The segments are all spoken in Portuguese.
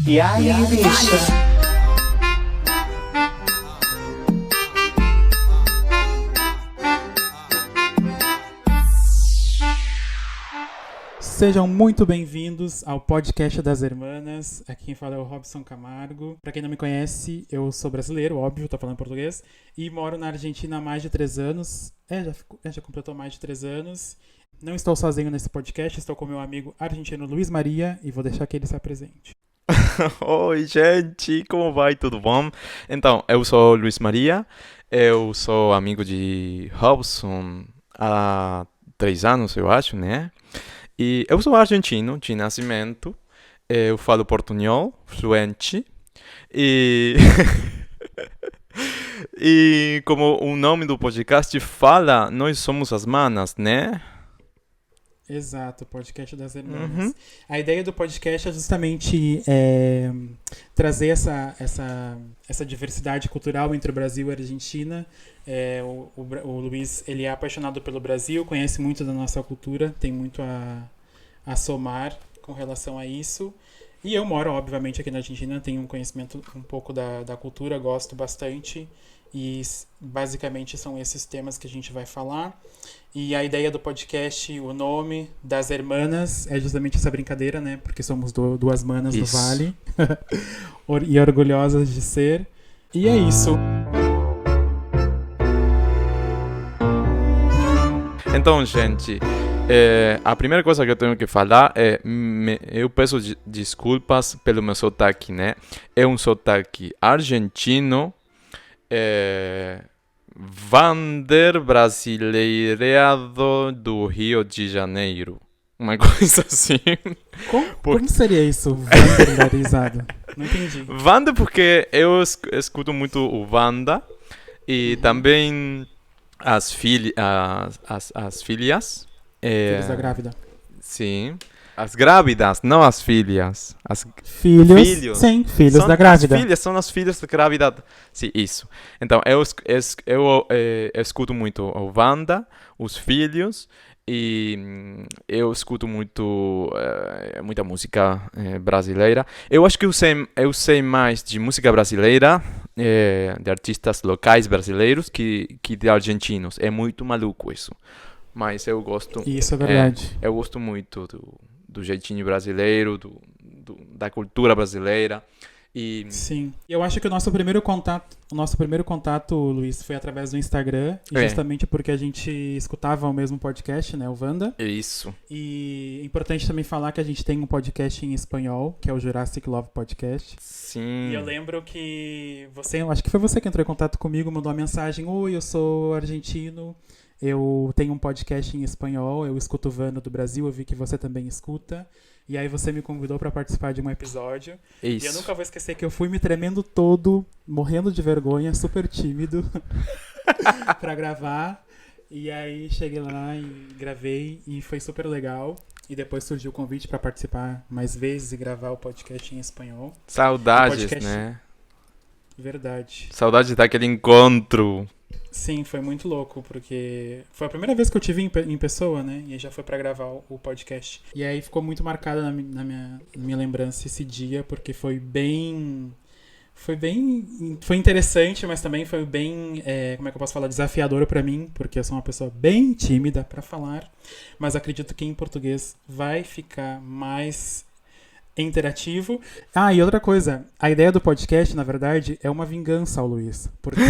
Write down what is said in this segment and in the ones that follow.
E aí, bicha? Sejam muito bem-vindos ao podcast das Hermanas. Aqui quem fala é o Robson Camargo. Pra quem não me conhece, eu sou brasileiro, óbvio, tô falando português, e moro na Argentina há mais de 3 anos. Já completou mais de 3 anos. Não estou sozinho nesse podcast, estou com meu amigo argentino Luiz Maria e vou deixar que ele se apresente. Oi, gente, como vai? Tudo bom? Então, eu sou Luiz Maria, eu sou amigo de Robson há 3 anos, eu acho, né? E eu sou argentino de nascimento, eu falo portunhol, fluente, e... e como o nome do podcast fala, nós somos as manas, né? Exato, podcast das Hermanas. A ideia do podcast é justamente trazer essa diversidade cultural entre o Brasil e a Argentina. O Luiz, ele é apaixonado pelo Brasil, conhece muito da nossa cultura, tem muito a somar com relação a isso. E eu moro, obviamente, aqui na Argentina, tenho um conhecimento um pouco da cultura, gosto bastante. E basicamente são esses temas que a gente vai falar. E a ideia do podcast, o nome das Hermanas, é justamente essa brincadeira, né? Porque somos duas manas do Vale. E orgulhosas de ser. E é isso. Então, gente, a primeira coisa que eu tenho que falar é... eu peço desculpas pelo meu sotaque, né? É um sotaque argentino... Vander brasileireado do Rio de Janeiro. Uma coisa assim. Como seria isso, vanderizado? Não entendi. Vander porque eu escuto muito o Wanda. E também as filhas. Filhos da grávida. Sim. As grávidas, não as filhas. Filhos. Sim, filhos da grávida. As filhas são as filhas da grávida. Sim, isso. Então, eu escuto muito o Wanda, os filhos, e eu escuto muita música brasileira. Eu acho que eu sei mais de música brasileira, de artistas locais brasileiros, que de argentinos. É muito maluco isso. Mas eu gosto... Isso é verdade. Eu gosto muito do jeitinho brasileiro, da cultura brasileira. E... Sim. Eu acho que o nosso primeiro contato, Luiz, foi através do Instagram. Justamente porque a gente escutava o mesmo podcast, né? O Wanda. Isso. E é importante também falar que a gente tem um podcast em espanhol, que é o Jurassic Love Podcast. Sim. E eu lembro que acho que foi você que entrou em contato comigo, mandou uma mensagem: oi, eu sou argentino. Eu tenho um podcast em espanhol, eu escuto o Vanda do Brasil, eu vi que você também escuta. E aí você me convidou pra participar de um episódio. Isso. E eu nunca vou esquecer que eu fui me tremendo todo, morrendo de vergonha, super tímido, pra gravar. E aí cheguei lá e gravei e foi super legal. E depois surgiu o convite pra participar mais vezes e gravar o podcast em espanhol. Saudades, podcast... né? Verdade. Saudades daquele encontro. Sim, foi muito louco, porque foi a primeira vez que eu tive em pessoa, né? E já foi pra gravar o podcast. E aí ficou muito marcado na minha lembrança esse dia, porque foi interessante, mas também foi bem, como é que eu posso falar, desafiador pra mim, porque eu sou uma pessoa bem tímida pra falar, mas acredito que em português vai ficar mais interativo. Ah, e outra coisa, a ideia do podcast, na verdade, é uma vingança ao Luiz, porque...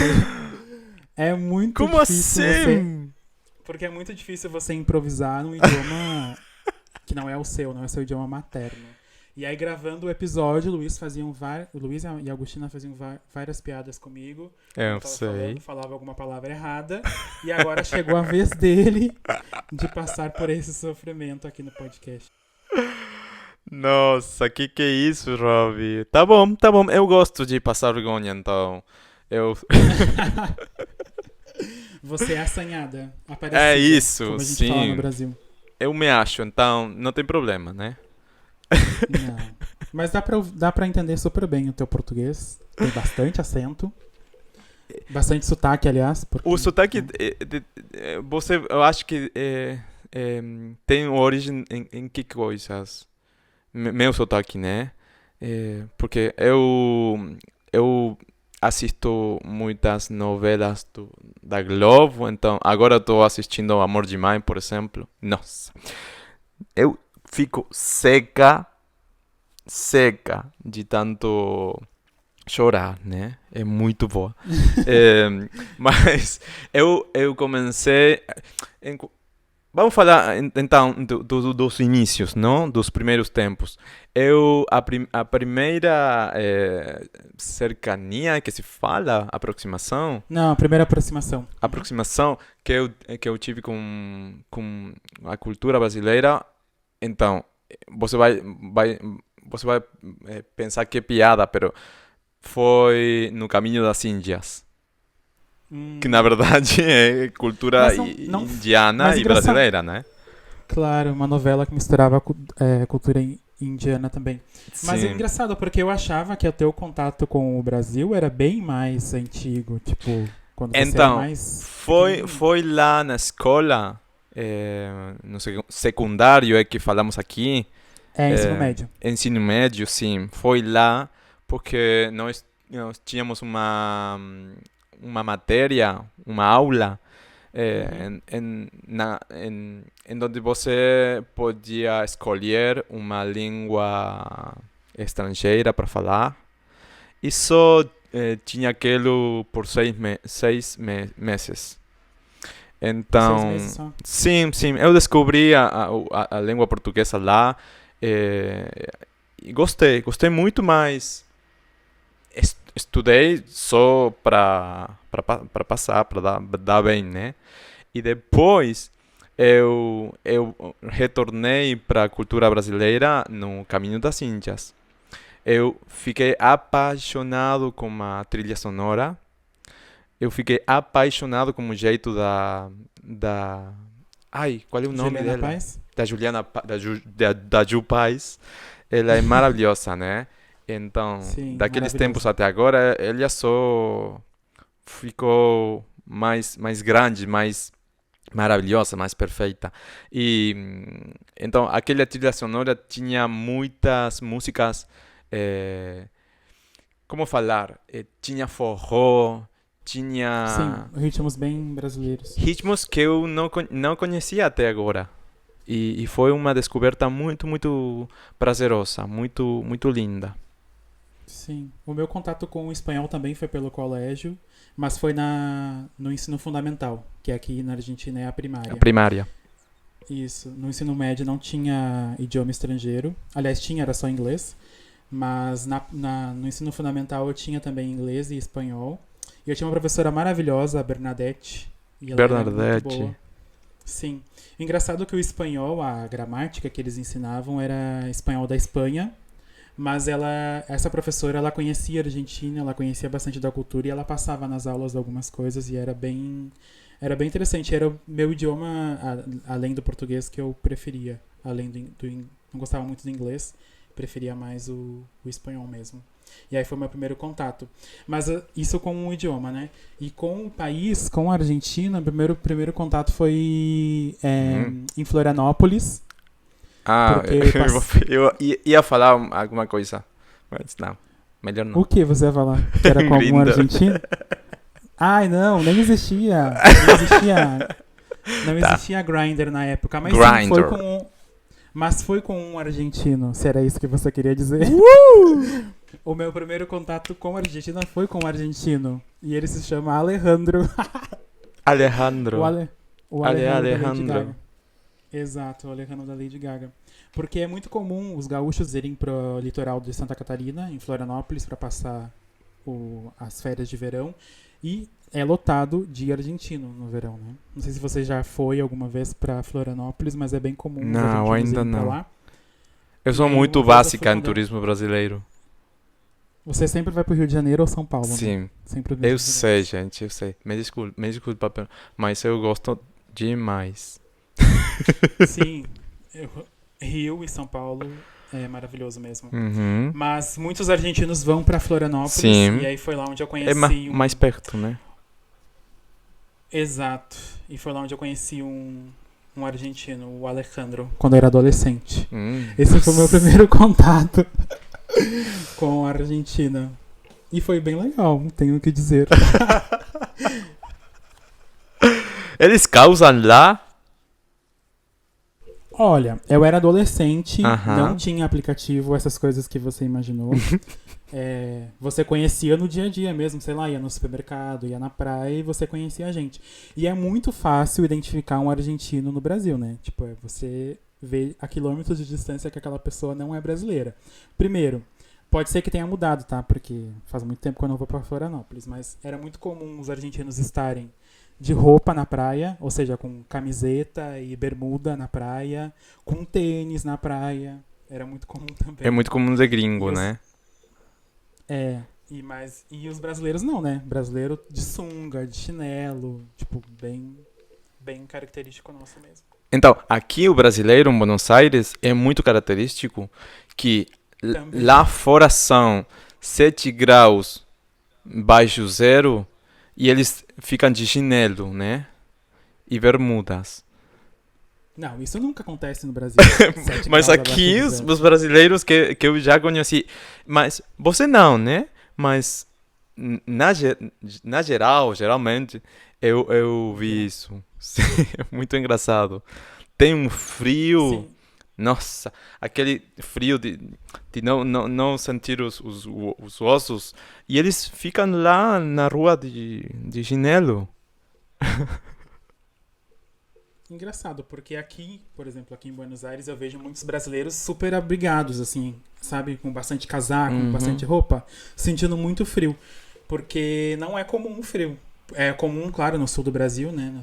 É muito Como difícil assim? Porque é muito difícil você improvisar num idioma que não é o seu idioma materno. E aí, gravando o episódio, o Luiz e a Agostina faziam várias piadas comigo. Eu sei. Falava alguma palavra errada. E agora chegou a vez dele de passar por esse sofrimento aqui no podcast. Nossa, que é isso, Robbie? Tá bom. Eu gosto de passar vergonha, então... Você é assanhada. Aparecida, é isso, como a gente sim. fala no Brasil. Eu me acho, então não tem problema, né? Não. Mas dá pra entender super bem o teu português. Tem bastante acento. Bastante sotaque, aliás. Porque, O sotaque, eu acho que tem origem em que coisas? Meu sotaque, né? Porque eu assisto muitas novelas da Globo, então agora estou assistindo Amor de Mãe, por exemplo. Nossa, eu fico seca de tanto chorar, né? É muito boa. Mas eu comecei. em- Vamos falar então dos inícios, não? Dos primeiros tempos. A primeira cercania que se fala, Não, a primeira aproximação. aproximação que eu tive com a cultura brasileira, então, você você vai pensar que é piada, pero foi no caminho das Índias, que na Hum, verdade é cultura mas não, indiana mas e engraçado. brasileira, né? Claro, uma novela que misturava cultura indiana também. Mas é Sim. engraçado, porque eu achava que o teu contato com o Brasil era bem mais antigo, tipo, quando você era Então, mais foi, pequenininho. foi lá na escola, no secundário, é que falamos aqui, É, ensino eh, médio. ensino médio, sim, foi lá porque nós tínhamos uma matéria, uma aula, Uhum. em onde você podia escolher uma língua estrangeira para falar e só tinha aquilo por meses. Por 6 meses Então, só. sim, eu descobri a língua portuguesa lá, eh, e gostei muito, mas estudei só para passar, para dar bem, né? E depois eu retornei para a cultura brasileira no Caminho das Índias. Eu fiquei apaixonado com a trilha sonora. Eu fiquei apaixonado com o jeito da. Ai, qual é o nome Juliana dela? Paz? Da Juliana, da Ju Paz. Ela é maravilhosa, né? Então, Sim, daqueles tempos maravilhosa. até agora, ela só ficou mais grande, mais maravilhosa, mais perfeita. E então, aquela trilha sonora tinha muitas músicas. eh, Como falar? Tinha forró, Sim, tinha ritmos bem brasileiros. ritmos que eu não conhecia até agora. E foi uma descoberta muito prazerosa, muito linda. Sim. O meu contato com o espanhol também foi pelo colégio, mas foi no ensino fundamental, que aqui na Argentina é a A primária. primária. Isso. No ensino médio não tinha idioma estrangeiro. Aliás, tinha, era só inglês. Mas no ensino fundamental eu tinha também inglês e espanhol. E eu tinha uma professora maravilhosa, a Bernadette, e ela era muito Bernadette. boa. Sim. Engraçado que o espanhol, a gramática que eles ensinavam era espanhol da Espanha, mas essa professora, ela conhecia a Argentina, ela conhecia bastante da cultura e ela passava nas aulas algumas coisas e era bem interessante. Era o meu idioma, além do português, que eu preferia. Além não gostava muito do inglês, preferia mais o espanhol mesmo. E aí foi meu primeiro contato. Mas isso com o idioma, né? E com o país, com a Argentina, o primeiro contato foi Hum. em Florianópolis, Ah, porque eu passei. eu ia falar alguma coisa, mas não, melhor O não. que você ia falar? Que era com algum Grindr. argentino? Ai, não, nem existia. Não existia. Não Tá. existia Grindr na época, mas sim, Grindr. mas foi com um argentino, se era isso que você queria dizer. O meu primeiro contato com a Argentina foi com um argentino. E ele se chama Alejandro. O, Alejandro. Ale, o Alejandro da Lady Alejandro. Gaga. Exato, o Alejandro da Lady Gaga. Porque é muito comum os gaúchos irem pro litoral de Santa Catarina, em Florianópolis, para passar as férias de verão. E é lotado de argentino no verão, né? Não sei se você já foi alguma vez para Florianópolis, mas é bem comum os Não, argentinos ainda irem para não. lá. Eu E sou aí uma muito vez eu fui básica em com turismo brasileiro. Você sempre vai pro Rio de Janeiro ou São Paulo, né? Sim, Sempre os eu mesmos sei, lugares. gente, eu sei. Me desculpa, mas eu gosto demais. Sim, Rio e São Paulo é maravilhoso mesmo. Uhum. Mas muitos argentinos vão para Florianópolis e Sim, aí foi lá onde eu é conheci mais perto, né? Exato. E foi lá onde eu conheci um argentino, o Alejandro, quando eu era adolescente. Esse foi o meu primeiro contato. com a Argentina. E foi bem legal, tenho que dizer. Eles causam lá? Olha, eu era adolescente, não Aham. tinha aplicativo, essas coisas que você imaginou. Você conhecia no dia a dia mesmo, sei lá, ia no supermercado, ia na praia e você conhecia a gente. E é muito fácil identificar um argentino no Brasil, né? Tipo, você vê a quilômetros de distância que aquela pessoa não é brasileira. Primeiro, pode ser que tenha mudado, tá? Porque faz muito tempo que eu não vou pra Florianópolis, mas era muito comum os argentinos estarem de roupa na praia, ou seja, com camiseta e bermuda na praia, com tênis na praia. Era muito comum É também. muito comum de E gringo, os, né? e os brasileiros não, né? Brasileiro de sunga, de chinelo, tipo, bem característico nosso mesmo. Então, aqui o brasileiro em Buenos Aires é muito característico que Também. lá fora são 7 graus baixo zero e eles ficam de chinelo, né? E bermudas. Não, isso nunca acontece no Brasil. 7 Mas graus abaixo aqui de os, zero. os brasileiros que eu já conheci. Mas você não, né? Mas na geral, geralmente, eu No vi geral. isso. Sim, é muito engraçado. Tem um frio. Sim. Nossa, aquele frio de não sentir os ossos. E eles ficam lá na rua de chinelo. Engraçado, porque aqui, por exemplo, aqui em Buenos Aires, eu vejo muitos brasileiros super abrigados, assim, sabe? Com bastante casaco, com Uhum, bastante roupa, sentindo muito frio. Porque não é comum o frio. É comum, claro, no sul do Brasil, né?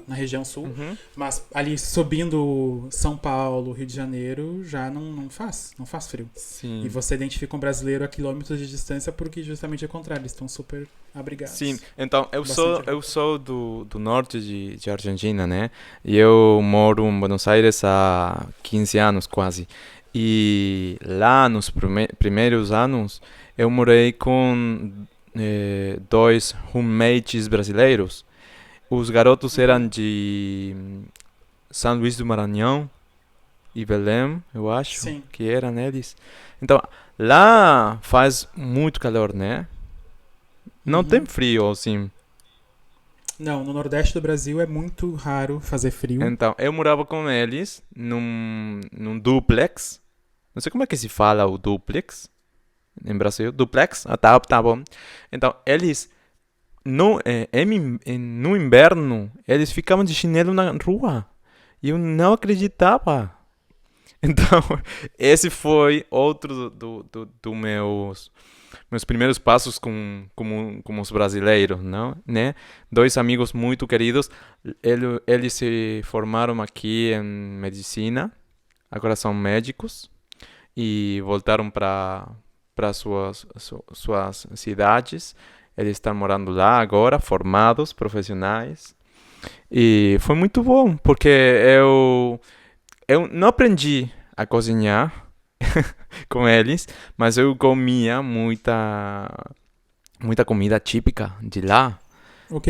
Na região sul. uhum. Mas ali subindo São Paulo, Rio de Janeiro, já não faz frio. E Sim. você identifica um brasileiro a quilômetros de distância porque justamente é o contrário, eles estão super Sim, abrigados. então eu Com bastante sou, eu roupa. sou do norte de Argentina, né? E eu moro em Buenos Aires há 15 anos quase. E lá nos primeiros anos eu morei com dois roommates brasileiros. Os garotos Uhum. eram de São Luís do Maranhão e Belém, eu acho Sim. que eram eles. Então lá faz muito calor, né? Não tem Uhum. frio assim. Não, no Nordeste do Brasil é muito raro fazer frio. Então, eu morava com eles num duplex. Não sei como é que se fala o duplex em Brasil. Duplex? Ah, tá bom. Então, eles, no inverno, eles ficavam de chinelo na rua. E eu não acreditava. Então, esse foi outro do meus primeiros passos com os brasileiros, não? Né? Dois amigos muito queridos, eles se formaram aqui em medicina, agora são médicos e voltaram para suas cidades. Eles estão morando lá agora, formados, profissionais. E foi muito bom, porque eu não aprendi a cozinhar com eles, mas eu comia muita comida típica de lá.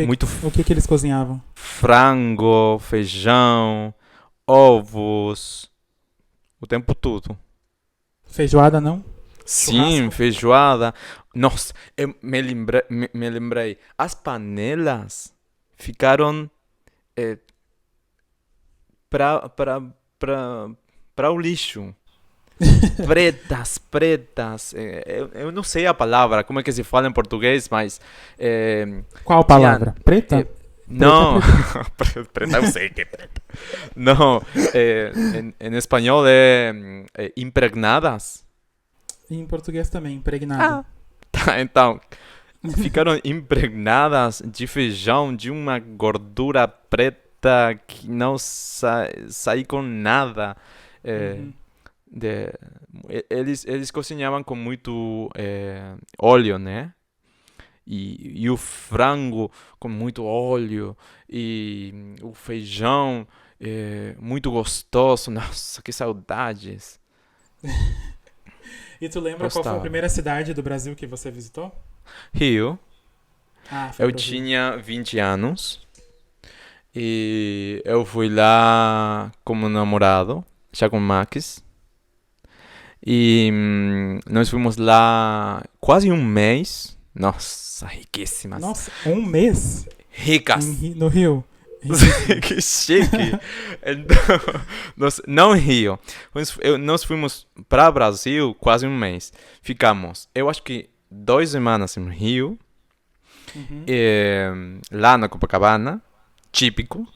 Muito O que que eles cozinhavam? frango, feijão, ovos, o tempo todo. Feijoada não? Sim, Churrasco? feijoada. Nossa, eu me lembrei. As panelas ficaram eh, para para o lixo. Pretas. Eu não sei a palavra, como é que se fala em português, mas Qual tinha. palavra? Preta? eh, Preta é não, preta. preta eu sei que é preta. Não, em espanhol é impregnadas. E em português também, impregnado. Ah, tá, então, ficaram impregnadas de feijão, de uma gordura preta que não sai com nada. Eh, Uhum. de- eles cozinhavam com muito óleo, né? E o frango com muito óleo e o feijão muito gostoso. Nossa, que saudades. E tu lembra qual foi a Gostava. primeira cidade do Brasil que você visitou? Rio, Ah, foi eu pro Rio. tinha 20 anos e eu fui lá como namorado, já com Max. E nós fomos lá quase um mês. Nossa, riquíssimas. Nossa, um mês Ricas. no Rio. Que chique. Então, não em Rio. Nós fomos para o Brasil quase um mês. Ficamos, eu acho que 2 semanas em Rio. Lá na Copacabana. Típico.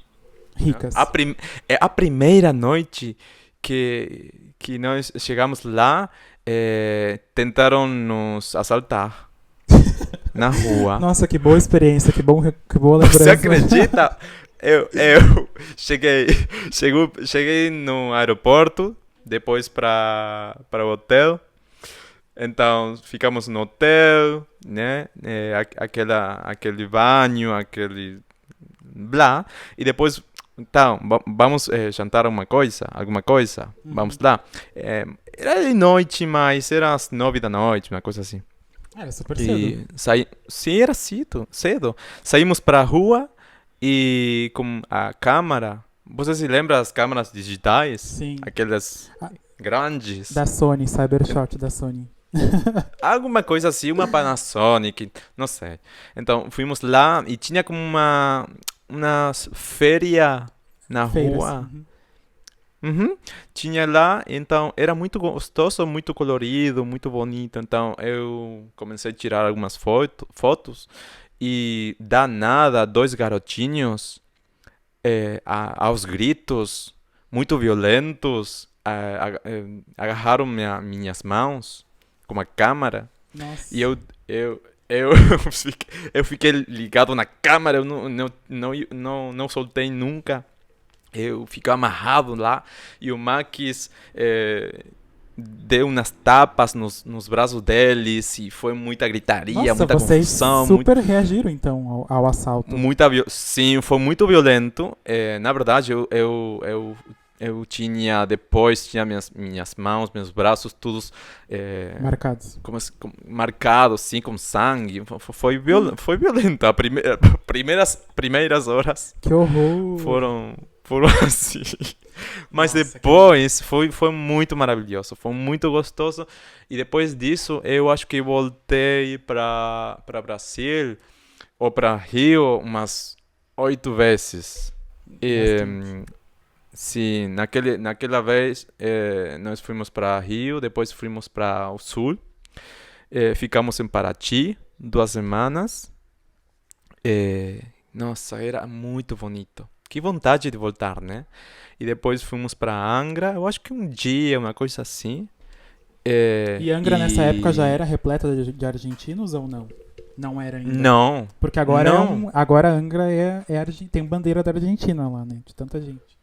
Ricas. É a primeira noite que nós chegamos lá, tentaram nos assaltar na rua. Nossa, que boa experiência, que boa lembrança. Você acredita? Eu cheguei no aeroporto, depois para o hotel. Então, ficamos no hotel, né? Aquele banho, aquele blá. E depois, então, vamos jantar alguma coisa. Vamos lá. Era de noite, mas era às 9 da noite, uma coisa assim. Era super cedo. Sim, era cedo. Saímos para a rua e com a câmera. Você se lembra das câmeras digitais? Sim. Aquelas grandes. Da Sony, Cybershot da Sony. Alguma coisa assim, uma Panasonic, não sei. Então, fomos lá e tinha como uma feira na rua. Tinha lá, então era muito gostoso, muito colorido, muito bonito. Então eu comecei a tirar algumas fotos e da nada, 2 garotinhos aos gritos, muito violentos, agarraram minhas mãos com uma câmera. Nossa. E eu fiquei ligado na câmera, eu não soltei nunca. Eu fiquei amarrado lá e o Maquis deu umas tapas nos braços deles e foi muita gritaria, Nossa, muita vocês confusão. Super reagiram então ao assalto. Sim, foi muito violento. Na verdade, eu tinha minhas mãos, meus braços, todos marcados. Marcados, sim, com sangue. Foi violento. Primeiras horas. Que horror! Foram assim. Mas Nossa, depois foi muito maravilhoso, foi muito gostoso. E depois disso, eu acho que voltei para Brasil ou para Rio umas 8 vezes. Sim, naquela vez nós fomos para Rio, depois fomos para o Sul, ficamos em Paraty 2 semanas. Nossa, era muito bonito. Que vontade de voltar, né? E depois fomos para Angra, eu acho que um dia, uma coisa assim. E Angra nessa época já era repleta de argentinos ou não? Não era ainda? Não. Porque agora, não. Agora Angra tem bandeira da Argentina lá, né? De tanta gente.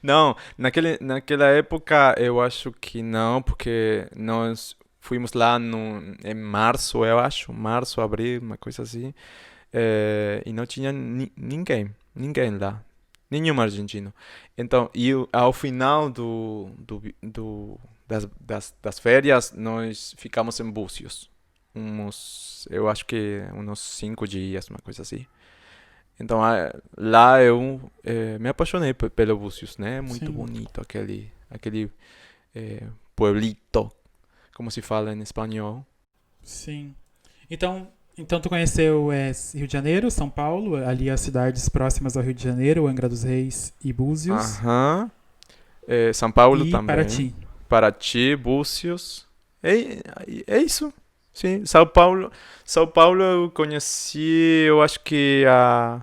Não, naquela época eu acho que não, porque nós fomos lá em março, eu acho. Março, abril, uma coisa assim. E não tinha ninguém lá. Nenhum argentino. Então, ao final das férias, nós ficamos em Búzios. Eu acho que uns 5 dias, uma coisa assim. Então, lá eu me apaixonei pelo Búzios, né? Muito bonito aquele pueblito, como se fala em espanhol. Sim. Então tu conheceu Rio de Janeiro, São Paulo, ali as cidades próximas ao Rio de Janeiro, Angra dos Reis e Búzios. São Paulo e também. Paraty, Búzios. É isso. Sim, São Paulo eu conheci, eu acho que há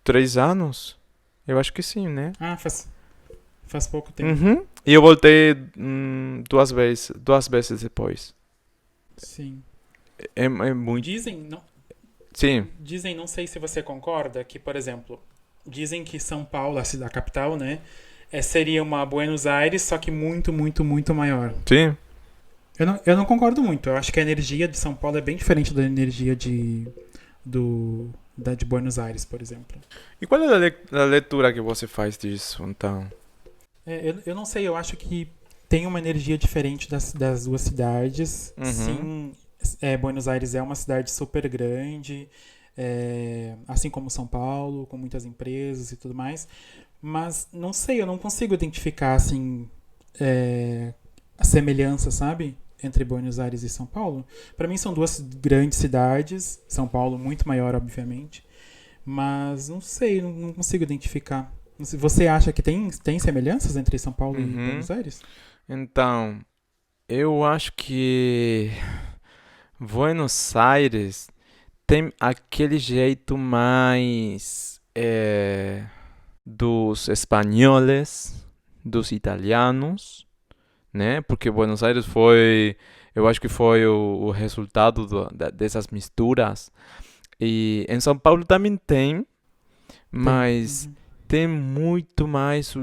3 anos. Eu acho que sim, né? Ah, faz pouco tempo. E eu voltei 2 vezes depois. Sim. É muito... Dizem, não sei se você concorda, que, por exemplo, dizem que São Paulo, a capital, né, seria uma Buenos Aires, só que muito, muito, muito maior. Sim. Eu não concordo muito. Eu acho que a energia de São Paulo é bem diferente da energia de Buenos Aires, por exemplo. E qual é a leitura que você faz disso, então? Eu não sei, eu acho que tem uma energia diferente das 2 cidades. Sim, Buenos Aires é uma cidade super grande, assim como São Paulo, com muitas empresas e tudo mais. Mas não sei, eu não consigo identificar assim a semelhança, sabe? Entre Buenos Aires e São Paulo. Para mim são duas grandes cidades. São Paulo muito maior, obviamente. Mas não sei, não consigo identificar. Você acha que tem semelhanças entre São Paulo e Uhum. Buenos Aires? Então, eu acho que Buenos Aires tem aquele jeito mais dos espanhóis, dos italianos, né? Porque Buenos Aires foi, eu acho que foi o resultado dessas misturas. E em São Paulo também tem, Tem. mas Uhum. tem muito mais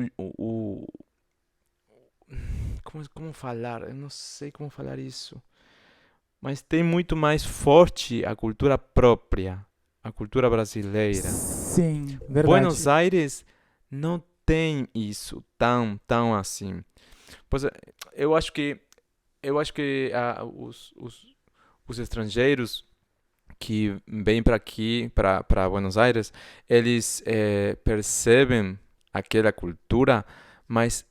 como falar? Eu não sei como falar isso. Mas tem muito mais forte a cultura própria, a cultura brasileira. Sim, Buenos verdade. Aires não tem isso tão assim. Pois eu acho que os estrangeiros que vêm para aqui, para Buenos Aires, eles percebem aquela cultura, mas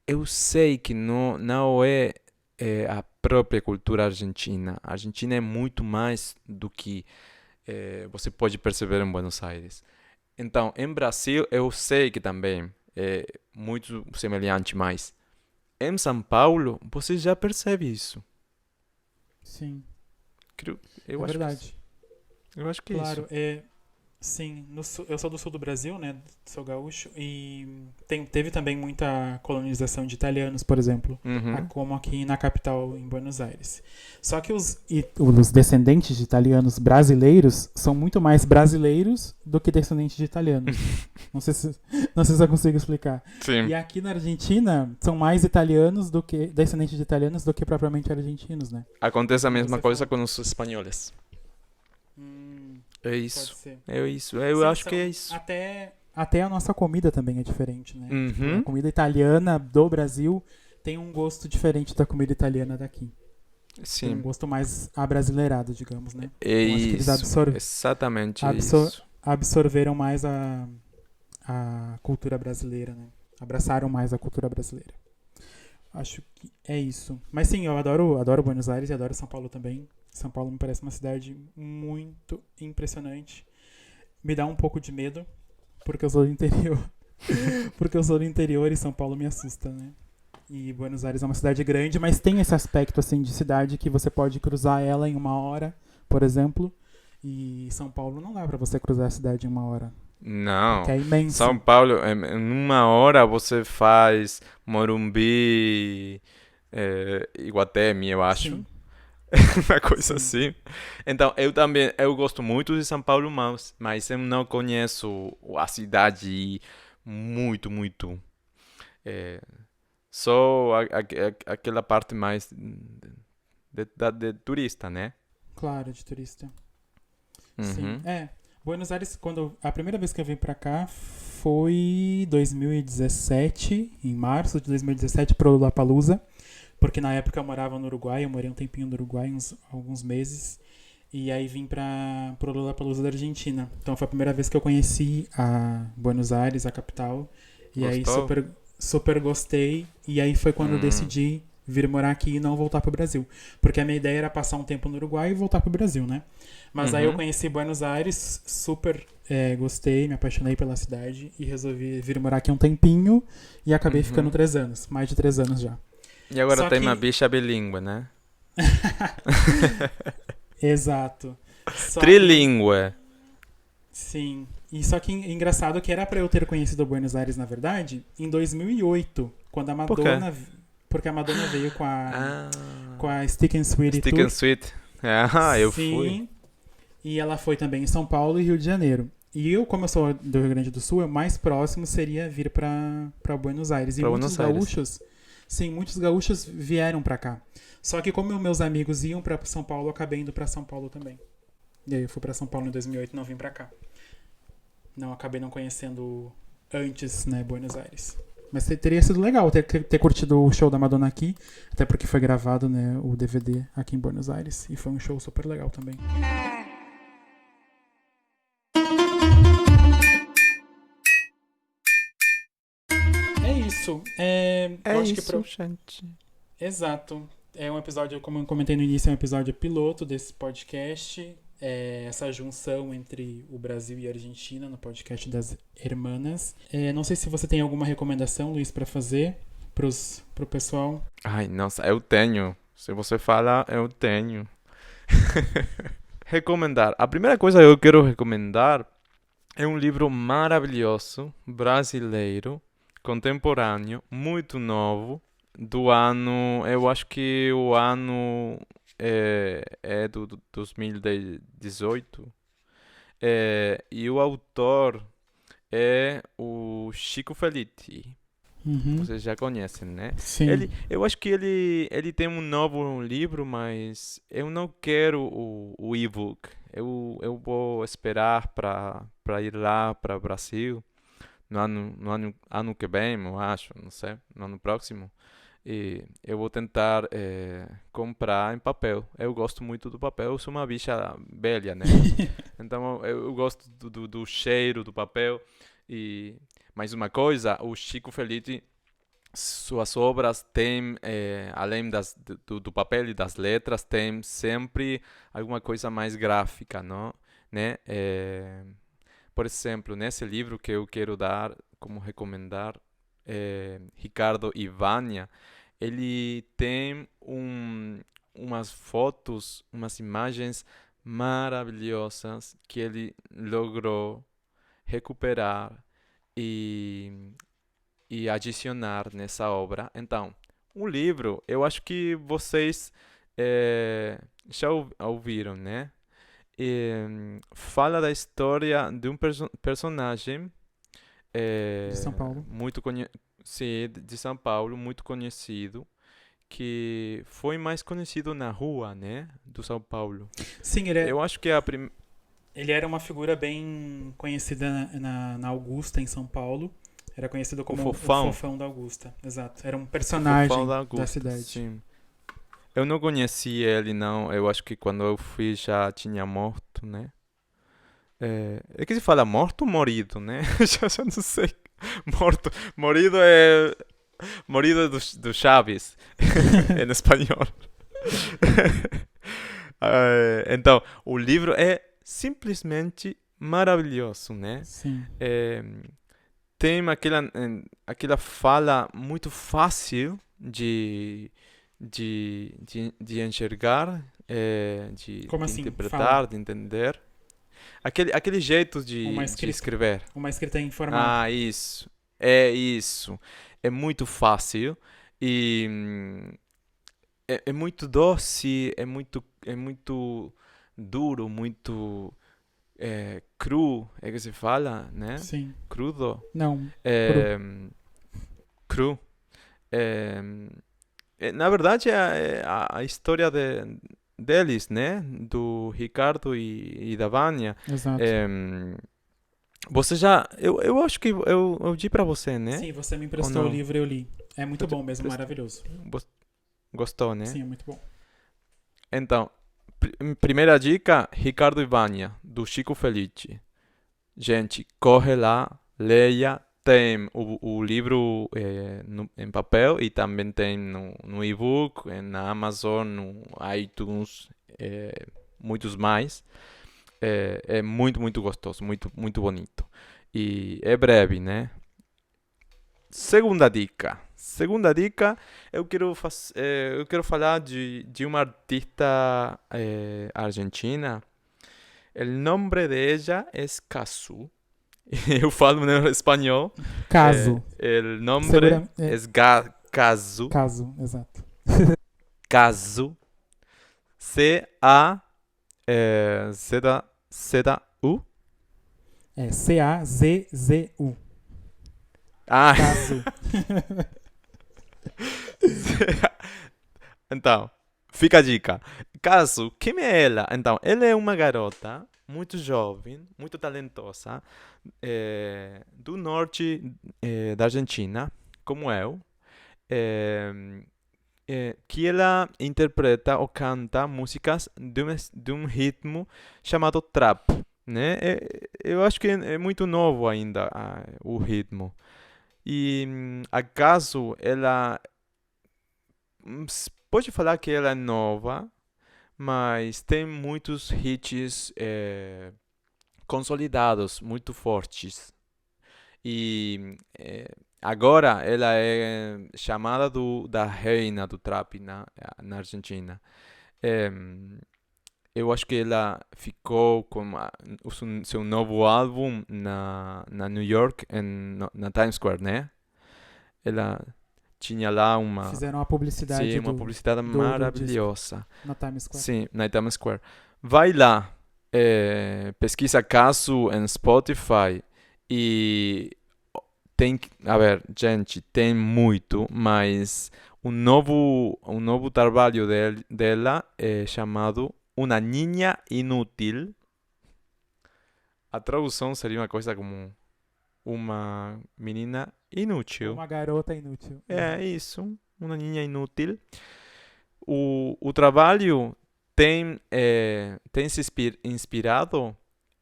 eu sei que não é a própria cultura argentina. A Argentina é muito mais do que você pode perceber em Buenos Aires. Então, em Brasil, eu sei que também é muito semelhante, mas em São Paulo, você já percebe isso. Sim, Creio- é Eu acho que, verdade. eu acho que é isso. Claro, sim, eu sou do sul do Brasil, né? Sou gaúcho e teve também muita colonização de italianos, por exemplo, Uhum. como aqui na capital, em Buenos Aires. Só que os descendentes de italianos brasileiros são muito mais brasileiros do que descendentes de italianos. Não sei se, não sei se eu consigo explicar. Sim. E aqui na Argentina são mais italianos do que descendentes de italianos do que propriamente argentinos, né? Acontece a Como mesma você coisa falou. com os espanhóis. Hum, É pode isso. ser. É isso. Eu Sim, acho que é são. isso. Até a nossa comida também é diferente, né? Tipo, a Uhum. comida italiana do Brasil tem um gosto diferente da comida italiana daqui. Tem um Sim. gosto mais abrasileirado, digamos, né? É Eu acho que eles isso. Exatamente absor- isso. absorveram mais a cultura brasileira, né? Abraçaram mais a cultura brasileira. Acho que é isso. Mas sim, eu adoro Buenos Aires e adoro São Paulo também. São Paulo me parece uma cidade muito impressionante. Me dá um pouco de medo, porque eu sou do interior. Porque eu sou do interior e São Paulo me assusta, né? E Buenos Aires é uma cidade grande, mas tem esse aspecto assim de cidade que você pode cruzar ela em uma hora, por exemplo. E São Paulo não dá pra você cruzar a cidade em uma hora, porque Não. é São imenso. Paulo, em uma hora você faz Morumbi, Iguatemi, eu acho. Sim, Uma coisa sim, assim. Então, eu também, eu gosto muito de São Paulo, mas eu não conheço a cidade muito. É, só aquela parte mais de turista, né? claro, de turista. Sim, Uhum. Buenos Aires, a primeira vez que eu vim pra cá foi 2017, em março de 2017, pro Lollapalooza, porque na época eu morava no Uruguai, eu morei um tempinho no Uruguai, alguns meses, e aí vim pro Lollapalooza da Argentina. Então foi a primeira vez que eu conheci a Buenos Aires, a capital, e aí Gostou? super gostei, e aí foi quando eu Hum, decidi vir morar aqui e não voltar pro Brasil. Porque a minha ideia era passar um tempo no Uruguai e voltar pro Brasil, né? Mas aí eu uhum, conheci Buenos Aires, super gostei, me apaixonei pela cidade e resolvi vir morar aqui um tempinho e acabei ficando uhum. 3 anos, mais de 3 anos já. E agora Só tem uma que, bicha bilíngue, né? exato. Só que, Trilíngue. sim. E só que engraçado que era pra eu ter conhecido Buenos Aires, na verdade, em 2008, quando a Por quê? Madonna, porque a Madonna veio com Ah, a Stick and Sweet Stick and Tour. Sweet. Ah, eu fui. Sim, e ela foi também em São Paulo e Rio de Janeiro. E eu, como eu sou do Rio Grande do Sul, o mais próximo seria vir para Buenos Aires. E Para muitos Buenos Aires. gaúchos, sim, muitos gaúchos vieram para cá. Só que como meus amigos iam para São Paulo, eu acabei indo para São Paulo também. E aí eu fui para São Paulo em 2008 e não vim para cá. Não, acabei não conhecendo antes, né, Buenos Aires. Mas teria sido legal ter curtido o show da Madonna aqui, até porque foi gravado, né, o DVD aqui em Buenos Aires. E foi um show super legal também. isso. É Eu acho que isso, gente. Exato. É um episódio, como eu comentei no início, é um episódio piloto desse podcast. Essa junção entre o Brasil e a Argentina no podcast das Hermanas. Não sei se você tem alguma recomendação, Luiz, para fazer pro pessoal. Ai, nossa, eu tenho. Se você fala, eu tenho. Recomendar. A primeira coisa que eu quero recomendar é um livro maravilhoso, brasileiro, contemporâneo, muito novo, do ano. Eu acho que o ano é do 2018. E o autor é o Chico Felitti. Uhum. Vocês já conhecem, né? Sim. Eu acho que ele tem um novo livro, mas eu não quero o e-book. Eu vou esperar para ir lá para o Brasil no ano que vem, eu acho, não sei, no ano próximo. E eu vou tentar comprar em papel. Eu gosto muito do papel, eu sou uma bicha velha, né? Então eu gosto do cheiro do papel. E mais uma coisa, o Chico Felitti suas obras têm, além do papel e das letras, tem sempre alguma coisa mais gráfica, não? Né? Por exemplo, nesse livro que eu quero dar como recomendar, Ricardo e Vânia, ele tem umas fotos, umas imagens maravilhosas que ele logrou recuperar e adicionar nessa obra. Então, o livro, eu acho que vocês já ouviram, né? Fala da história de um personagem De São Paulo. muito sim, de São Paulo, muito conhecido, que foi mais conhecido na rua, né? Do São Paulo. Sim, Eu acho que é ele era uma figura bem conhecida na Augusta, em São Paulo. Era conhecido o como o fofão, Fofão da Augusta. Exato. Era um o fofão personagem da da Augusta, cidade. sim. Eu não conheci ele, não. Eu acho que quando eu fui já tinha morto, né? É que se fala morto ou morido, né? Já não sei. Morto. Morido é do Chaves, em espanhol. Então, o livro é simplesmente maravilhoso, né? Sim. É, tem aquela fala muito fácil de enxergar, Como de assim? Fala. interpretar, de entender. Aquele jeito Uma de escrita. escrever. Uma escrita informal. Ah, isso. É isso. É muito fácil e é muito doce, é muito duro, muito cru, é que se fala, né? Sim. Crudo. Não. Cru. É, cru. É, na verdade, é a história deles, né? Do Ricardo e da Vânia. Exato. É, você já. Eu acho que eu di pra você, né? Sim, você me Ou emprestou o não? livro e eu li. É muito Eu te bom mesmo, prestei. maravilhoso. Gos- Gostou, né? Sim, é muito bom. Então, primeira dica: Ricardo e Vânia, do Chico Felice. Gente, corre lá, leia. Tem o livro em papel e também tem no e-book, na Amazon, no iTunes, muitos mais. É muito, muito gostoso, muito, muito bonito. E é breve, né? Segunda dica. Segunda dica, eu quero falar de uma artista argentina. O nome de ella es Casu. Eu falo em espanhol. Caso. O nome Segura... é É, Casu. caso, exato. Casu. C-A-Z-U. É C-A-Z-Z-U. Ah, Caso. então, fica a dica. Caso, quem é ela? Então, ela é uma garota muito jovem, muito talentosa, do norte da Argentina, como eu, eh, que ela interpreta ou canta músicas de um ritmo chamado trap, né? Eu acho que é muito novo ainda o ritmo. E acaso ela pode falar que ela é nova, mas tem muitos hits consolidados, muito fortes. E agora ela é chamada da reina do trap na Argentina. Eh, eu acho que ela ficou com seu novo álbum na New York, na Times Square, né? Ela tinha lá Fizeram a sim, publicidade uma publicidade do disco maravilhosa. na Times Square. Sim, na Times Square. Vai lá, pesquisa caso em Spotify e a ver, gente, tem muito, mas um novo trabalho dela é chamado Una Niña Inútil. A tradução seria uma coisa como uma menina inútil. Uma garota inútil. É isso, uma niña inútil. O trabalho tem se inspirado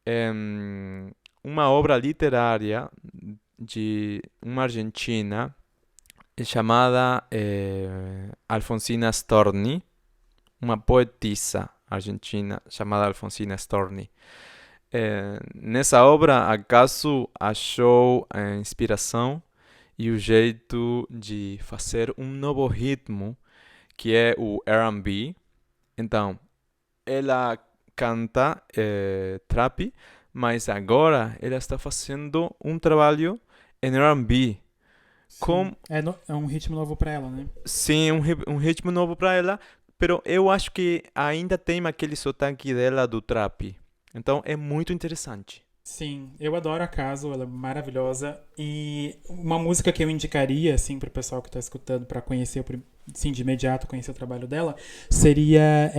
em uma obra literária de uma argentina chamada Alfonsina Storni, uma poetisa argentina chamada Alfonsina Storni. Nessa obra, acaso achou a inspiração e o jeito de fazer um novo ritmo, que é o R&B. Então, ela canta trap, mas agora ela está fazendo um trabalho em R&B. Sim. É um ritmo novo pra ela, né? Sim, um ritmo novo para ela, pero eu acho que ainda tem aquele sotaque dela do trap. Então é muito interessante. Sim, eu adoro a Caso, ela é maravilhosa. E uma música que eu indicaria, assim, pro pessoal que tá escutando pra conhecer, sim, de imediato conhecer o trabalho dela, seria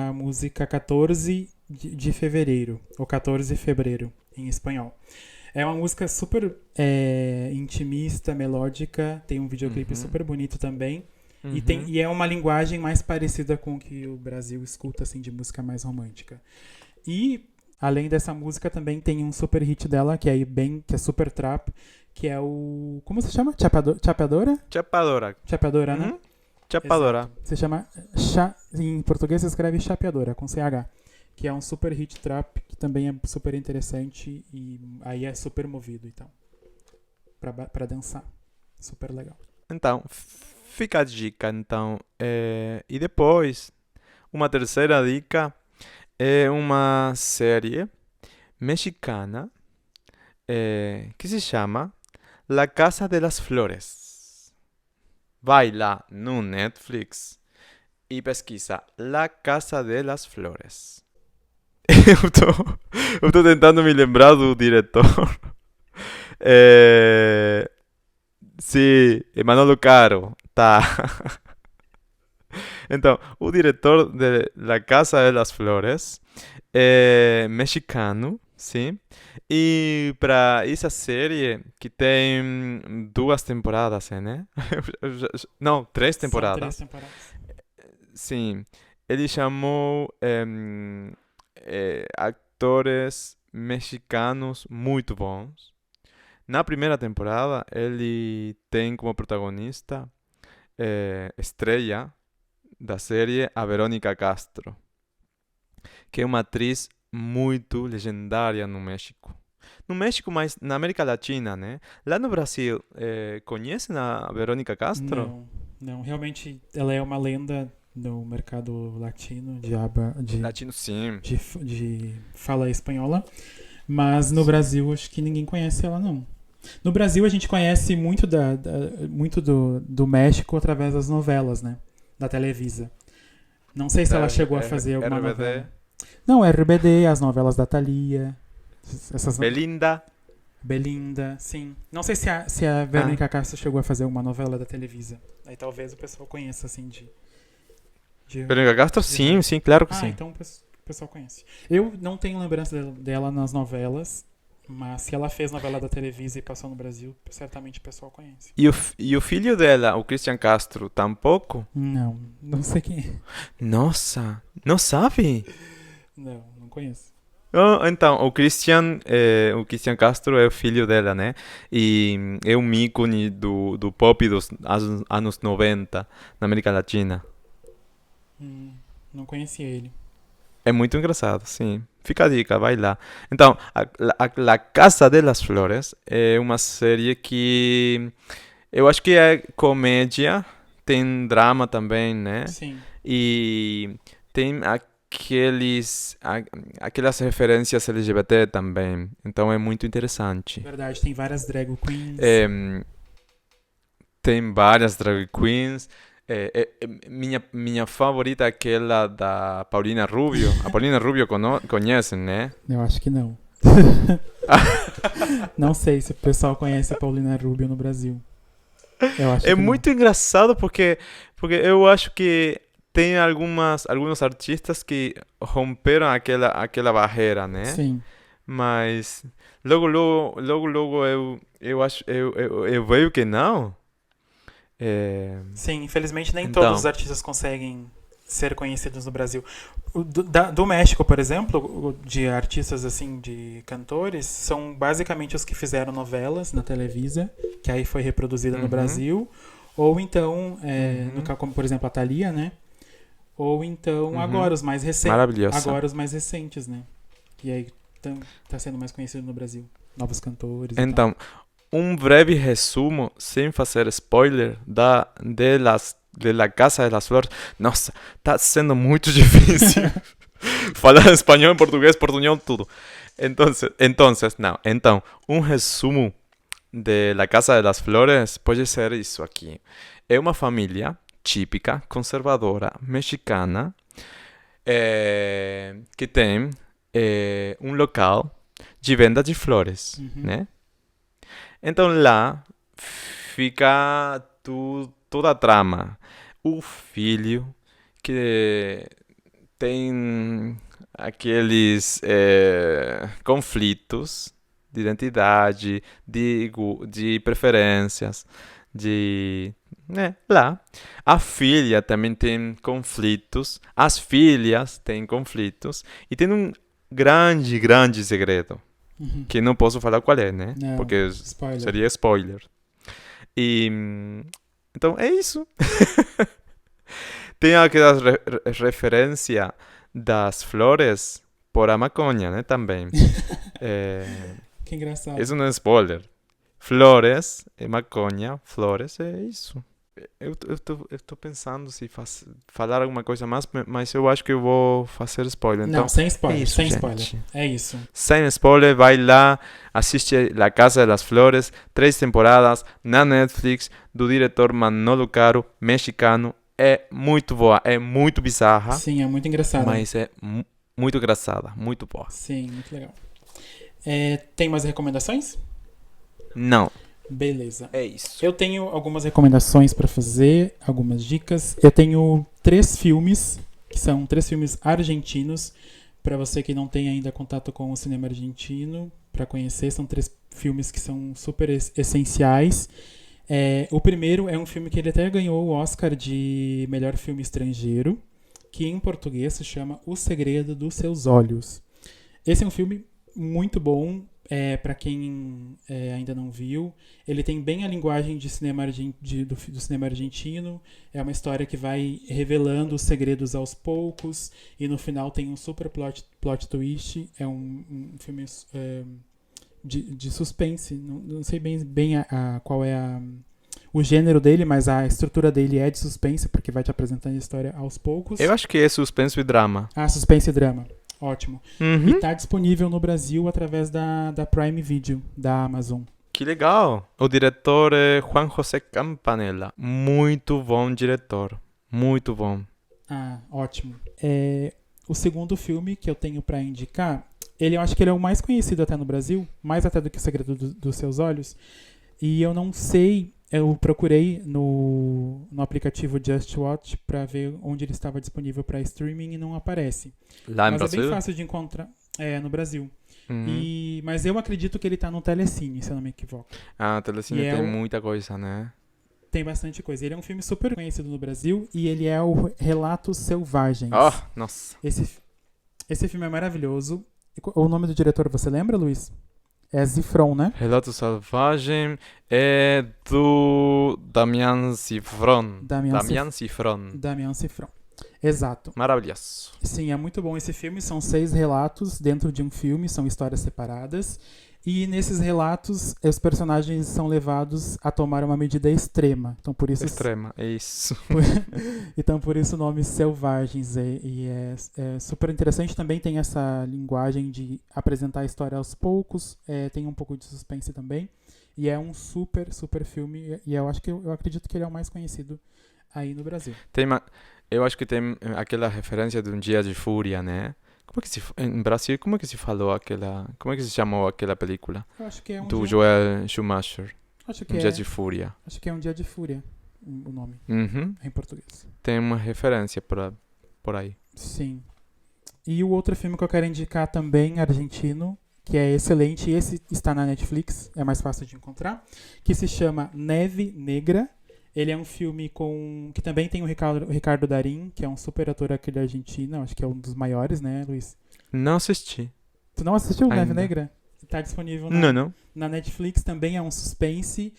a música 14 de fevereiro, ou 14 de fevereiro, em espanhol. É uma música super intimista, melódica, tem um videoclipe Uhum, super bonito também. uhum. E é uma linguagem mais parecida com o que o Brasil escuta, assim, de música mais romântica. E, além dessa música, também tem um super hit dela, que é super trap, que é o... Como se chama? Chapeadora? Chapadora. Chapeadora, né? Uhum. Chapadora. Exato. Se chama... Em português se escreve Chapeadora, com CH. Que é um super hit trap, que também é super interessante e aí é super movido, então. Pra dançar. Super legal. Então, fica a dica. Então, e depois, uma terceira dica é uma série mexicana que se chama La Casa de las Flores. Vai lá no Netflix e pesquisa La Casa de las Flores. Eu tô tentando me lembrar do diretor. É, sim, Manolo Caro. Tá. Então, o diretor de La Casa de las Flores é mexicano, sim. E para essa série, que tem 2 temporadas, né? Não, 3 São 3 temporadas. temporadas. Sim, ele chamou atores mexicanos muito bons. Na primeira temporada, ele tem como protagonista estrela da série a Verônica Castro, que é uma atriz muito legendária no México. No México, mas na América Latina, né? Lá no Brasil, conhecem a Verônica Castro? Não. Realmente, ela é uma lenda no mercado latino Latino, sim. de fala espanhola. Mas no Sim. Brasil, acho que ninguém conhece ela, não. No Brasil, a gente conhece muito, muito do México através das novelas, né? Da Televisa. Não sei se Da ela chegou a fazer alguma RBD, novela. Não, RBD, as novelas da Thalia, essas Belinda. Belinda, sim. Não sei se a Ah, Verônica Castro chegou a fazer uma novela da Televisa. Aí talvez o pessoal conheça, assim, de Verônica Castro, sim, ver. sim, claro que Ah, sim. então o pessoal conhece. Eu não tenho lembrança dela nas novelas, mas se ela fez novela da Televisa e passou no Brasil, certamente o pessoal conhece. E o filho dela, o Christian Castro, tampouco? Não sei quem é. Nossa, não sabe? Não conheço. Então, o Christian Castro é o filho dela, né? E é um ícone do pop dos anos 90 na América Latina. Não conhecia ele. É muito engraçado, sim. Fica a dica, vai lá. Então, La Casa de las Flores é uma série que eu acho que é comédia, tem drama também, né? Sim, E tem aquelas referências LGBT também. Então é muito interessante. verdade. Tem várias drag queens. É, tem várias drag queens. Minha favorita é aquela da Paulina Rubio. A Paulina Rubio conhecem, né? Eu acho que não. Não sei se o pessoal conhece a Paulina Rubio no Brasil. Eu acho É que não. muito engraçado porque eu acho que tem alguns artistas que romperam aquela barreira, né? Sim, Mas logo eu vejo que não. É, sim. Infelizmente nem todos os então, artistas conseguem ser conhecidos no Brasil. Do México, por exemplo, de artistas assim, de cantores, são basicamente os que fizeram novelas na Televisa, que aí foi reproduzida no uhum, Brasil, ou então, uhum, como por exemplo a Thalia, né? Ou então uhum. Maravilhosa. agora os mais recentes, né? E aí tá sendo mais conhecido no Brasil. Novos cantores e tal. Então, um breve resumo, sem fazer spoiler, de La Casa de las Flores. Nossa, tá sendo muito difícil falar espanhol, português, portunhol, tudo. Então, um resumo de La Casa de las Flores pode ser isso aqui. É uma família típica, conservadora, mexicana, que tem um local de venda de flores, Uhum. né? Então lá fica toda a trama. O filho que tem aqueles conflitos de identidade, de preferências, lá. A filha também tem conflitos, as filhas têm conflitos, e tem um grande, grande segredo, Uhum. que não posso falar qual é, né? Não, Porque spoiler. seria spoiler. E então é isso. Tem aquela referência das flores por a maconha, né? Também. É, Que engraçado. isso não é spoiler. Flores e maconha, flores é isso. Eu tô pensando se falar alguma coisa mais, mas eu acho que eu vou fazer spoiler. Não, Então, sem é spoiler, isso, sem spoiler. gente. É isso. Sem spoiler, vai lá, assiste La Casa de las Flores, 3 temporadas na Netflix, do diretor Manolo Caro, mexicano. É muito boa, é muito bizarra, Sim, é muito engraçada. mas é muito engraçada, muito boa. Sim, muito legal. Tem mais recomendações? Não, Beleza. é isso. Eu tenho algumas recomendações pra fazer, algumas dicas. Eu tenho 3 filmes, que são 3 filmes argentinos, pra você que não tem ainda contato com o cinema argentino, pra conhecer. São 3 filmes que são super essenciais. O primeiro é um filme que ele até ganhou o Oscar de melhor filme estrangeiro, que em português se chama O Segredo dos Seus Olhos. Esse é um filme muito bom, para quem ainda não viu. Ele tem bem a linguagem de cinema do cinema argentino. É uma história que vai revelando os segredos aos poucos e no final tem um super plot twist. É um filme de suspense. Não sei bem qual é o gênero dele, mas a estrutura dele é de suspense, porque vai te apresentando a história aos poucos. Eu acho que é suspense e drama. Suspense e drama. Ótimo. E Uhum. tá disponível no Brasil através da Prime Video, da Amazon. Que legal. O diretor é Juan José Campanella. Muito bom diretor. Muito bom. Ótimo. O segundo filme que eu tenho pra indicar, eu acho que ele é o mais conhecido até no Brasil, mais até do que O Segredo dos Seus Olhos. E eu não sei, eu procurei no aplicativo Just Watch pra ver onde ele estava disponível pra streaming e não aparece. Lá em Mas é bem Brasil? fácil de encontrar no Brasil. Uhum. Mas eu acredito que ele tá no Telecine, se eu não me equivoco. Ah, E Telecine tem muita coisa, né? tem bastante coisa. Ele é um filme super conhecido no Brasil e ele é o Relatos Oh, Selvagens. nossa. Esse filme é maravilhoso. O nome do diretor, você lembra, Luiz? É Zifron, né? Relato Selvagem é do Damian Cifron. Damian Cifron. Damian Zifron. Exato. Maravilhoso. Sim, é muito bom esse filme. São 6 relatos dentro de um filme, são histórias separadas. E nesses relatos, os personagens são levados a tomar uma medida extrema. Então, por isso, Extrema, é isso. então, por isso o nome Selvagens. É super interessante. Também tem essa linguagem de apresentar a história aos poucos. Tem um pouco de suspense também. E é um super, super filme. E eu acredito que ele é o mais conhecido aí no Brasil. Eu acho que tem aquela referência de Um Dia de Fúria, né? Em Brasil, como é que se falou como é que se chamou aquela película? Eu acho que é Do Joel Schumacher. Acho Um Dia de Fúria. Acho que é Um Dia de Fúria, o nome, Uhum. em português. Tem uma referência por aí. Sim. E o outro filme que eu quero indicar também, argentino, que é excelente, esse está na Netflix, é mais fácil de encontrar, que se chama Neve Negra. Ele é um filme que também tem o Ricardo Darín, que é um super ator aqui da Argentina, acho que é um dos maiores, né, Luiz? Não assisti. Tu não assistiu Neve Ainda. Negra? Está disponível Não. na Netflix, também é um suspense,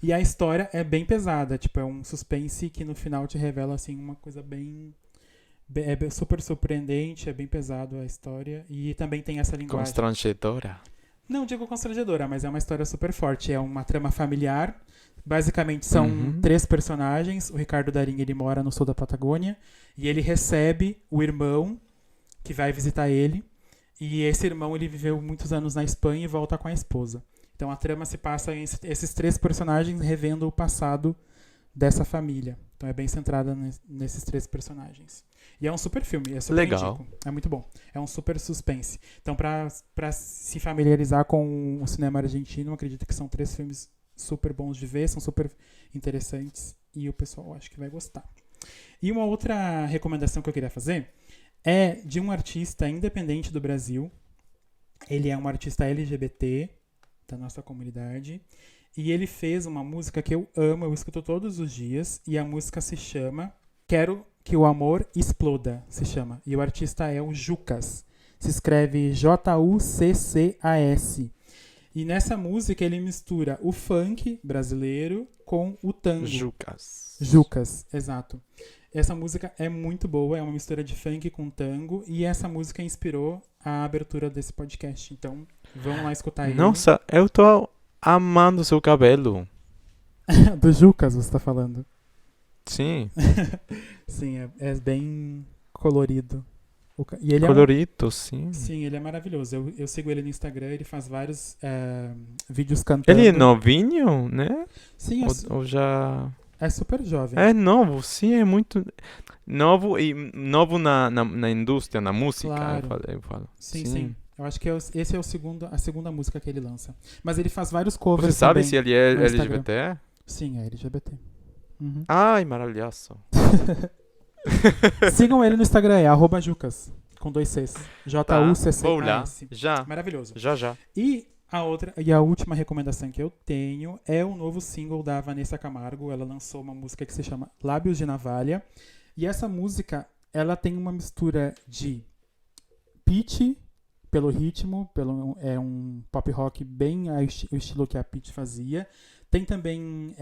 e a história é bem pesada, tipo, é um suspense que no final te revela, assim, uma coisa é super surpreendente, é bem pesado a história, e também tem essa linguagem. Constrangedora. Não digo constrangedora, mas é uma história super forte, é uma trama familiar. Basicamente são Uhum. 3 personagens. O Ricardo Darín, ele mora no sul da Patagônia e ele recebe o irmão que vai visitar ele. E esse irmão, ele viveu muitos anos na Espanha e volta com a esposa. Então a trama se passa em esses 3 personagens revendo o passado dessa família. Então é bem centrada nesses 3 personagens. E é um super filme, é super Legal. indico. É muito bom. É um super suspense. Então, pra se familiarizar com o cinema argentino, eu acredito que são 3 filmes super bons de ver, são super interessantes e o pessoal acho que vai gostar. E uma outra recomendação que eu queria fazer é de um artista independente do Brasil. Ele é um artista LGBT da nossa comunidade e ele fez uma música que eu amo, eu escuto todos os dias, e a música se chama Quero que o Amor Exploda, se chama. E o artista é o Juccas. Se escreve Juccas. E nessa música ele mistura o funk brasileiro com o tango. Juccas, exato. Essa música é muito boa, é uma mistura de funk com tango, e essa música inspirou a abertura desse podcast. Então, vamos lá escutar ele. Nossa, eu tô amando seu cabelo. Do Juccas, você tá falando? Sim. Sim, é bem colorido. E ele Colorido, sim. Sim, ele é maravilhoso. Eu sigo ele no Instagram, ele faz vários vídeos cantando. Ele é novinho, né? Sim, Ou já... é super jovem. É novo, sim, é muito novo, e novo na indústria, na música, Claro. eu falo. Sim. Eu acho que esse é a segunda música que ele lança. Mas ele faz vários covers Você sabe também se ele é no Instagram. LGBT? Sim, é LGBT. Uhum. Ai, maravilhoso. Sigam ele no Instagram, é @Juccas, com 2 Cs. Juccas. Vou lá, já. Maravilhoso. Já. E a última recomendação que eu tenho é o novo single da Vanessa Camargo. Ela lançou uma música que se chama Lábios de Navalha. E essa música, ela tem uma mistura de Pitty, pelo ritmo, é um pop rock bem o estilo que a Pitty fazia. Tem também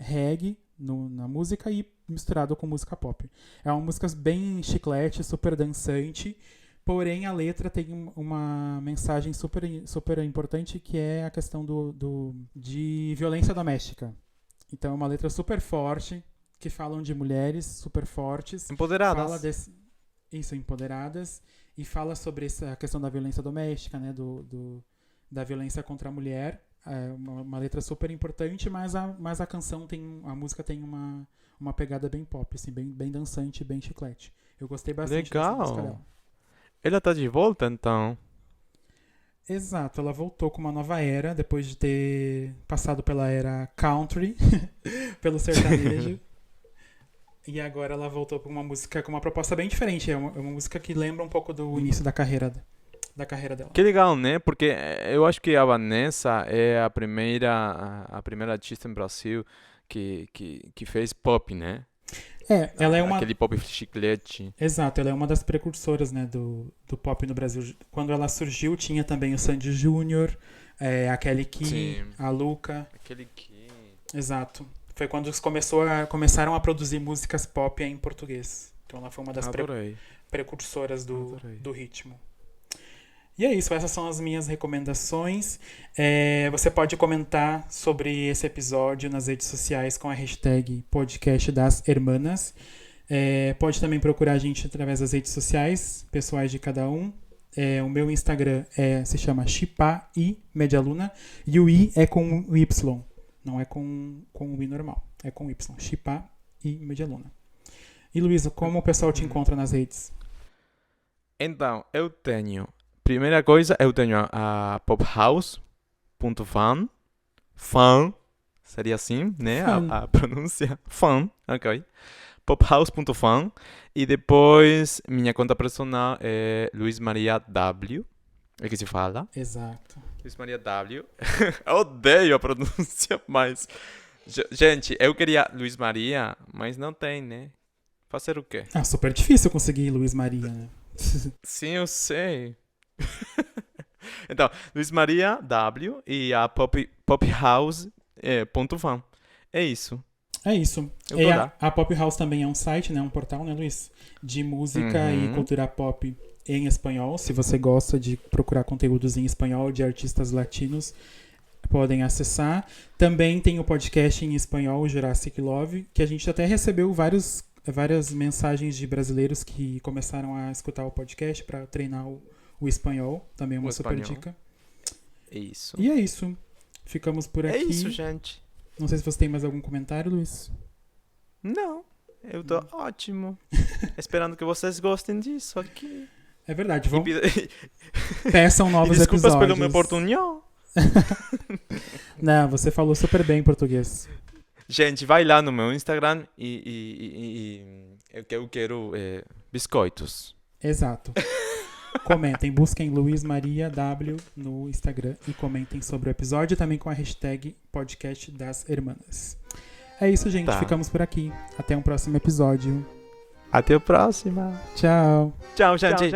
reggae na música e misturado com música pop. É uma música bem chiclete, super dançante, porém a letra tem uma mensagem super, super importante, que é a questão de violência doméstica. Então é uma letra super forte, que falam de mulheres super fortes. Empoderadas. Empoderadas. E fala sobre essa questão da violência doméstica, né, da violência contra a mulher. É uma letra super importante, mas a música tem uma pegada bem pop, assim, bem dançante, bem chiclete. Eu gostei bastante dessa música dela. Ela tá de volta, então? Exato, ela voltou com uma nova era, depois de ter passado pela era country, pelo sertanejo. E agora ela voltou com uma música com uma proposta bem diferente. É uma música que lembra um pouco do início da carreira dela. Que legal, né? Porque eu acho que a Vanessa é a primeira artista no Brasil que fez pop, né? Ela é uma... Aquele pop chiclete. Exato, ela é uma das precursoras, né, do pop no Brasil. Quando ela surgiu, tinha também o Sandy Júnior, a Kelly Key, Sim. a Luca. Aquele que... Exato. Foi quando começaram a produzir músicas pop em português. Então ela foi uma das Adorei. precursoras Adorei. do ritmo. E é isso, essas são as minhas recomendações. Você pode comentar sobre esse episódio nas redes sociais com a hashtag podcast das Hermanas. Pode também procurar a gente através das redes sociais, pessoais de cada um. O meu Instagram se chama Shipa I Medialuna e o I é com o Y, não é com o I normal, é com Y, Shipa I Medialuna. E Luísa, como o pessoal te encontra nas redes? Então, eu tenho... Primeira coisa, eu tenho a pophouse.fan. Fan, seria assim, né? A pronúncia. Fan, ok. pophouse.fan. E depois, minha conta personal é Luiz Maria W. É que se fala. Exato. Luiz Maria W. Eu odeio a pronúncia, mas... Gente, eu queria Luiz Maria, mas não tem, né? Fazer o quê? Super difícil conseguir Luiz Maria, né? Sim, eu sei. Então, Luiz Maria W e a pophouse.fan. É isso. É isso. Eu vou dar. A Pop House também é um site, né? Um portal, né, Luiz? De música e cultura pop em espanhol. Se você gosta de procurar conteúdos em espanhol de artistas latinos, podem acessar. Também tem o podcast em espanhol, Jurassic Love, que a gente até recebeu várias mensagens de brasileiros que começaram a escutar o podcast para treinar o espanhol. Também é uma super dica. Isso. E é isso. Ficamos por aqui. É isso, gente. Não sei se você tem mais algum comentário, Luiz. Não, eu tô ótimo. Esperando que vocês gostem disso aqui. É verdade, peçam novos desculpas episódios. pelo meu portunhol. Não, você falou super bem em português. Gente, vai lá no meu Instagram e eu quero biscoitos. Exato. Comentem, busquem Luiz Maria W no Instagram e comentem sobre o episódio também com a hashtag podcast das Hermanas. É isso, gente. Tá. Ficamos por aqui. Até um próximo episódio. Até a próxima. Tchau. Tchau, gente.